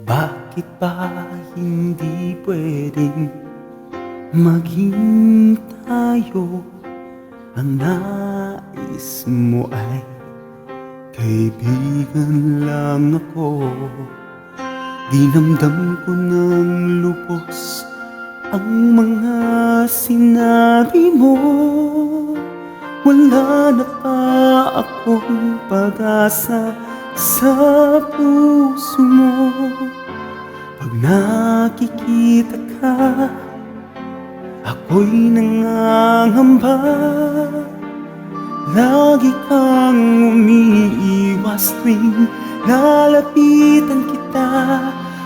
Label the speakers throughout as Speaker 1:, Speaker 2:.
Speaker 1: Bakit ba hindi pwedeng maging tayo? Ang nais mo ay kaibigan lang ako. Dinamdam ko ng lubos ang mga sinabi mo. Wala na pa akong pag-asa sa puso mo. Pag nakikita ka, ako'y nangangamba. Lagi kang umiiwas tuwing lalapitan kita.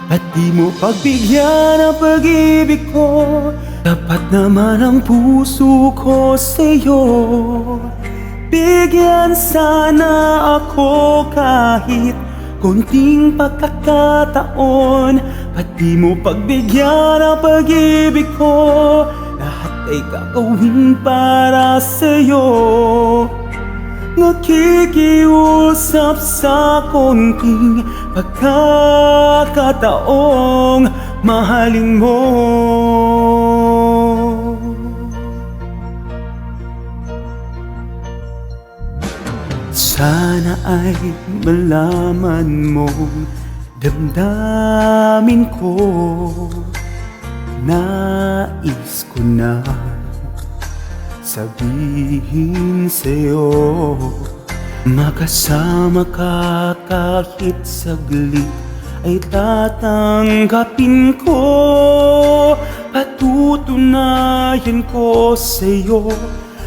Speaker 1: At di mo pagbigyan ang pag-ibig ko. Tapat naman ang puso ko sa'yo. Bigyan sana ako kahit konting pagkakataon. At di mo pagbigyan ang pag-ibig ko. Lahat ay gagawin para sa'yo. Nakikiusap sa konting pagkakataong mahalin mo. Sana ay malaman mo damdamin ko. Nais ko na sabihin sa'yo, makasama ka kahit saglit ay tatanggapin ko. Patutunayan ko sa'yo,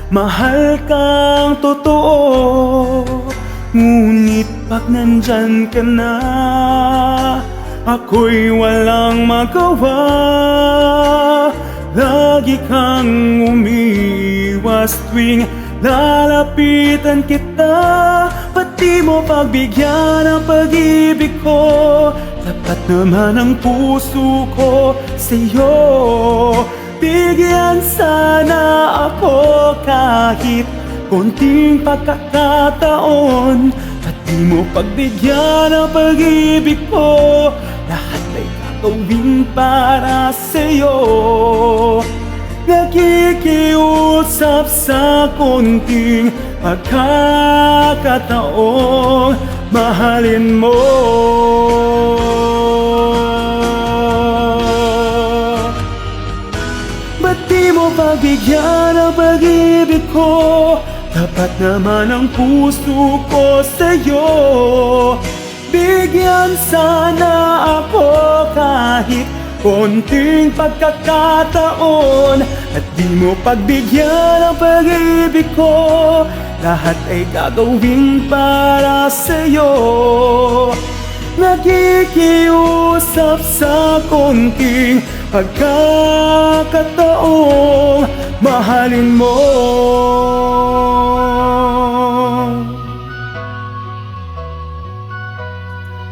Speaker 1: mahal kang totoo. Ngunit pag nandyan ka na, ako'y walang magawa. Lagi kang umiwas tuwing lalapitan kita. Pati mo pagbigyan ang pag-ibig ko. Tapat naman ang puso ko sa'yo. Bigyan sana ako kahit konting pagkakataon. Pati mo pagbigyan ang pag-ibig ko. Lahat ay gagawin para sa'yo. Nakikiusap sa konting pagkakataong mahalin mo. Ba't di mo pagbigyan ang pag-ibig ko? Tapat naman ang puso ko sa'yo. Bigyan sana ako kahit konting pagkakataon. At di mo pagbigyan ang pag-ibig ko. Lahat ay gagawin para sa'yo. Nakikiusap sa konting pagkakataong mahalin mo.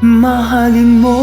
Speaker 1: Mahalin mo.